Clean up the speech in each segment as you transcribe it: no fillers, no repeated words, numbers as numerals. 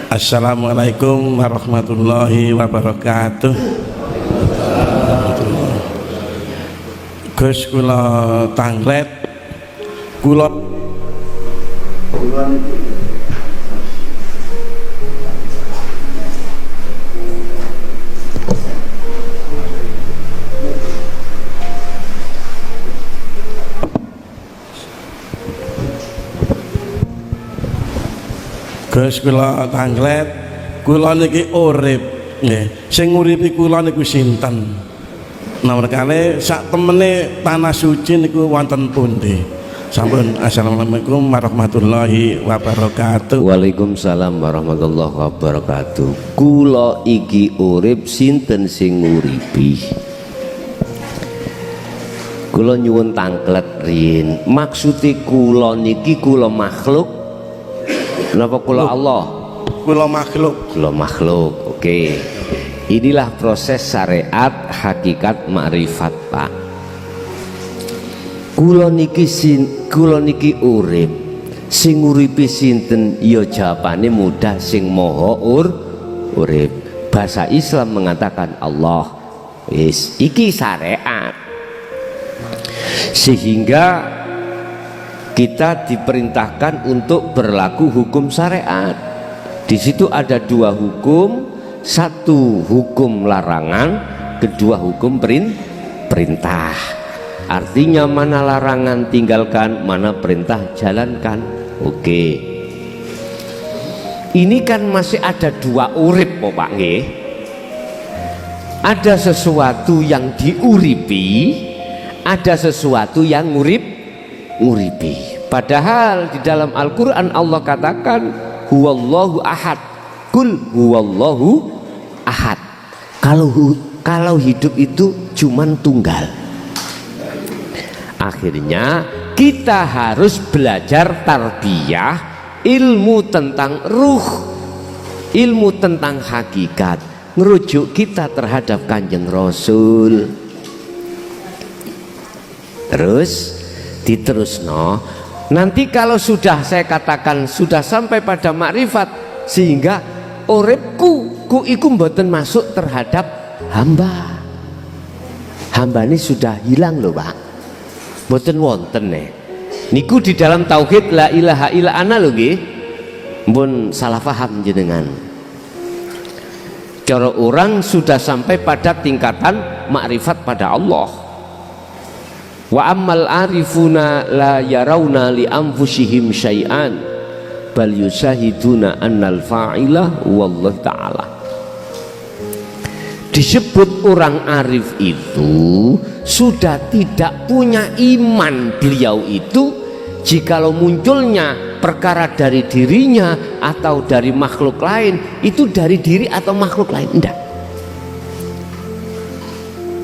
Assalamualaikum warahmatullahi wabarakatuh. Gus kula tanglet kula Gus kula tanglet kula niki urip nggih. Sing nguripi kula niku sinten? Nomor kali sak temene tanah suci niku wonten pundi? Sampun. Assalamualaikum warahmatullahi wabarakatuh. Waalaikumsalam warahmatullahi wabarakatuh. Kula iki urip, sinten sing nguripi? Kula nyuwun tanglet riyin. Maksude kula niki kula makhluk napa kula Allah? Kula makhluk. Kula makhluk. Oke. Inilah proses syariat hakikat makrifat, Pak. Kula niki urip. Sing nguripi sinten? Ya jawabane mudah, sing maha urip. Bahasa Islam mengatakan Allah. Wis, iki syariat. Sehingga kita diperintahkan untuk berlaku hukum syariat. Di situ ada dua hukum, satu hukum larangan, kedua hukum perintah. Artinya mana larangan tinggalkan, mana perintah jalankan. Oke. Ini kan masih ada dua urip, Pak nggih. Ada sesuatu yang diuripi, ada sesuatu yang nguripi. Padahal di dalam Al-Quran Allah katakan huwallahu ahad, kul huwallahu ahad. Kalau hidup itu cuman tunggal. Akhirnya kita harus belajar tarbiyah, ilmu tentang ruh, ilmu tentang hakikat, ngerujuk kita terhadap Kanjeng Rasul. Terus diterusno, nanti kalau sudah saya katakan sudah sampai pada makrifat, sehingga uripku ku iku mboten masuk terhadap hamba. Hamba ini sudah hilang loh, Pak. Mboten wonten niku di dalam tauhid la ilaha illa ana lho nggih. Mbon salah paham jenengan. Cara orang sudah sampai pada tingkatan makrifat pada Allah. Wa ammal arifuna la yarawna li anfusihim syai'an bal yusahiduna annal fa'ila wallahu ta'ala. Disebut orang arif itu sudah tidak punya iman beliau itu jikalau munculnya perkara dari dirinya atau dari makhluk lain, itu dari diri atau makhluk lain, enggak.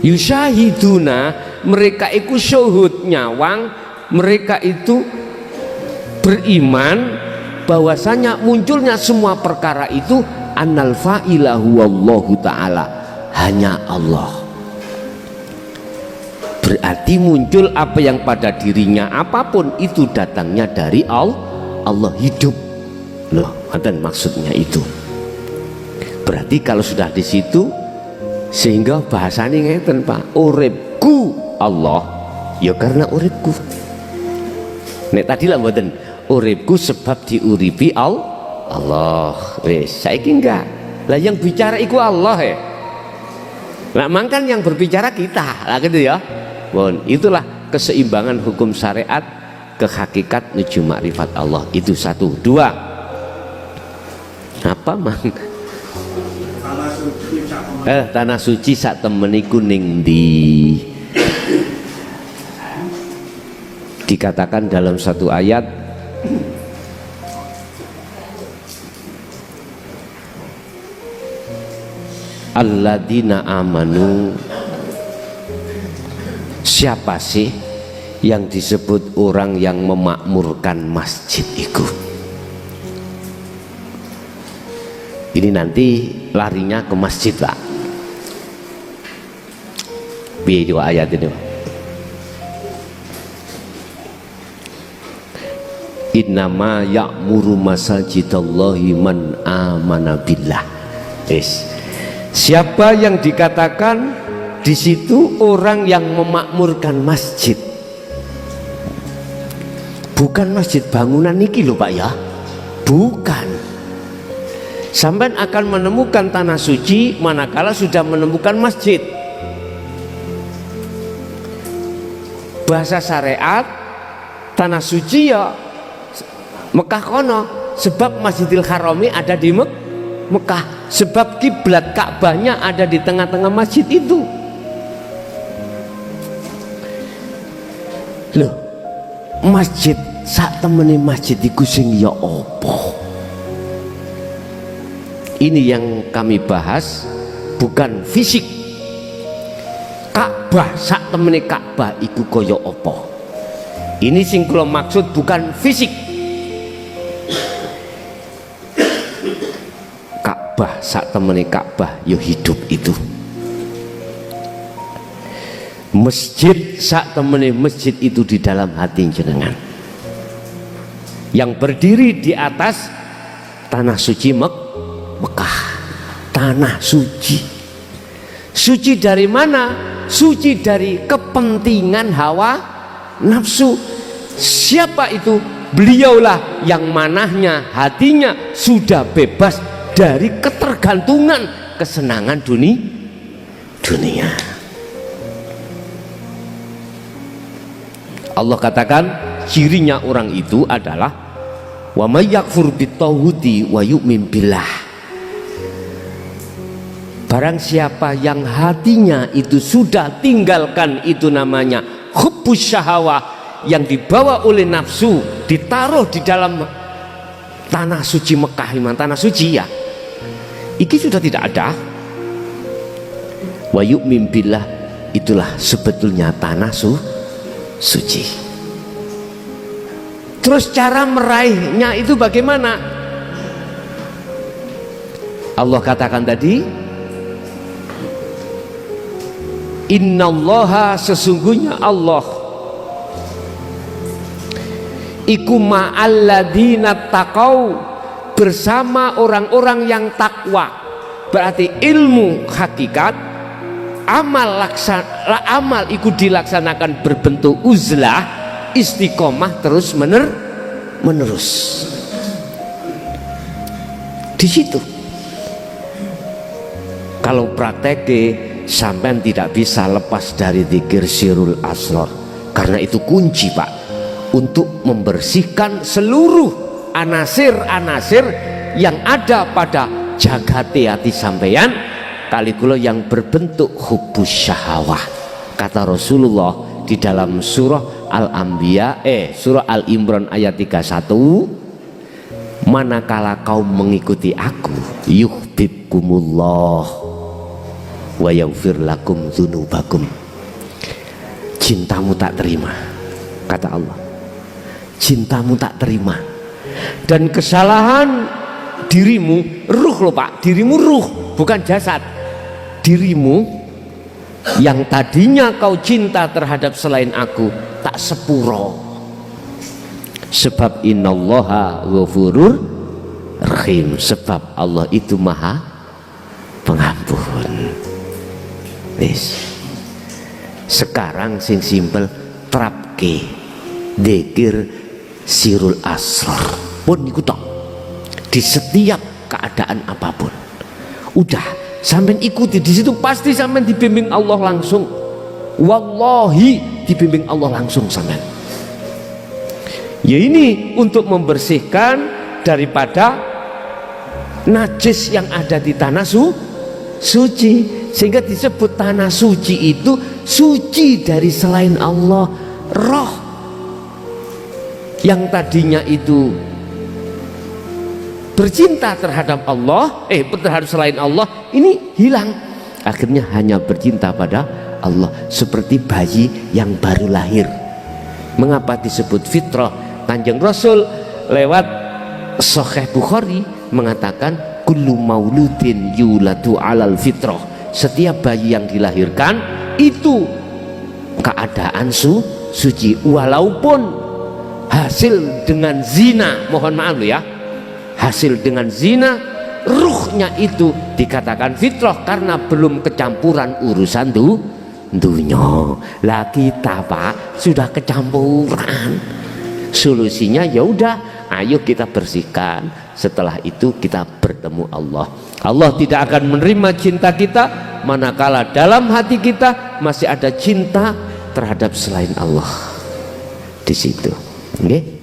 Yusahiduna, mereka itu syuhud nyawang, mereka itu beriman bahwasanya munculnya semua perkara itu annal fa'ilahu wallahu ta'ala, hanya Allah. Berarti muncul apa yang pada dirinya apapun itu datangnya dari Allah, hidup loh, dan maksudnya itu. Berarti kalau sudah di situ, sehingga bahasanya ngeten, Pak, uripku Allah ya karena uripku. Nek tadi lah mboten uripku sebab diuripi Allah. Wes saiki enggak. Lah yang bicara iku Allah ya. Lah mangkan yang berbicara kita. Lah gitu ya. Bon, itulah keseimbangan hukum syariat ke hakikat menuju makrifat Allah. Itu satu. Dua. Apa mang? Tanah suci sak temeniku ning ndi? Dikatakan dalam satu ayat, alladzina amanu. Siapa sih yang disebut orang yang memakmurkan masjid itu? Ini nanti larinya ke masjid, Pak. Piye dua ayat ini? Innama ya'muru masajidallahi man amana billah. Siapa yang dikatakan di situ orang yang memakmurkan masjid, bukan masjid bangunan niki lho Pak ya, bukan. Sampai akan menemukan tanah suci manakala sudah menemukan masjid. Bahasa syariat tanah suci ya Mekah kono, sebab Masjidil Harami ada di Mekah, sebab kiblat Ka'bahnya ada di tengah-tengah masjid itu. Loh, masjid sak temene masjid iku sing ya apa? Ini yang kami bahas, bukan fisik. Ka'bah sak temene Ka'bah iku kaya apa? Ini sing kula maksud bukan fisik. Ka'bah sak temene Ka'bah ya hidup itu. Masjid sak temene masjid itu di dalam hati jenengan, yang berdiri di atas tanah suci Mekah. Tanah suci. Suci dari mana? Suci dari kepentingan hawa nafsu. Siapa itu? Beliaulah yang manahnya, hatinya sudah bebas dari ketergantungan kesenangan dunia. Allah katakan cirinya orang itu adalah wa may yakfur bitawuti wa yu'min billah. Barang siapa yang hatinya itu sudah tinggalkan itu namanya hubbus syahawah, yang dibawa oleh nafsu, ditaruh di dalam tanah suci Mekah, tanah suci ya, iki sudah tidak ada. Wa yu'min billah, itulah sebetulnya tanah suci. Terus cara meraihnya itu bagaimana? Allah katakan tadi, innallaha, sesungguhnya Allah iku ma'alladzina taqau, bersama orang-orang yang takwa. Berarti ilmu hakikat, amal iku dilaksanakan berbentuk uzlah, istiqomah terus menerus. Di situ kalau praktek sampean tidak bisa lepas dari zikir sirul asrar, karena itu kunci Pak untuk membersihkan seluruh anasir-anasir yang ada pada jagate hati sampeyan kali kula yang berbentuk hubbus syahawah. Kata Rasulullah di dalam surah Al-Anbiya surah Al-Imran ayat 31, manakala kaum mengikuti aku yuhibbukumullah wa yaghfir lakum dzunubakum. Cintamu tak terima, kata Allah, cintamu tak terima, dan kesalahan dirimu, ruh loh Pak, dirimu ruh bukan jasad, dirimu yang tadinya kau cinta terhadap selain aku tak sepuro, sebab innallaha ghafurur rahim, sebab Allah itu maha pengampun. Sekarang sing simpel, terapke dzikir sirul asrar pun niku tok di setiap keadaan apapun. Udah sampean ikuti di situ, pasti sampean dibimbing Allah langsung. Wallahi dibimbing Allah langsung sampean. Ya ini untuk membersihkan daripada najis yang ada di tanah suci, sehingga disebut tanah suci itu suci dari selain Allah. Roh yang tadinya itu bercinta terhadap Allah, terhadap selain Allah, ini hilang, akhirnya hanya bercinta pada Allah, seperti bayi yang baru lahir. Mengapa disebut fitrah? Kanjeng Rasul lewat Sahih Bukhari mengatakan kullu mauludin yuladu alal fitrah, setiap bayi yang dilahirkan itu keadaan suci, walaupun hasil dengan zina, mohon maaf lo ya, hasil dengan zina, ruhnya itu dikatakan fitrah karena belum kecampuran urusan dunia. Lah kita Pak sudah kecampuran. Solusinya ya udah, ayo kita bersihkan. Setelah itu kita bertemu Allah. Allah tidak akan menerima cinta kita manakala dalam hati kita masih ada cinta terhadap selain Allah di situ. Nggih.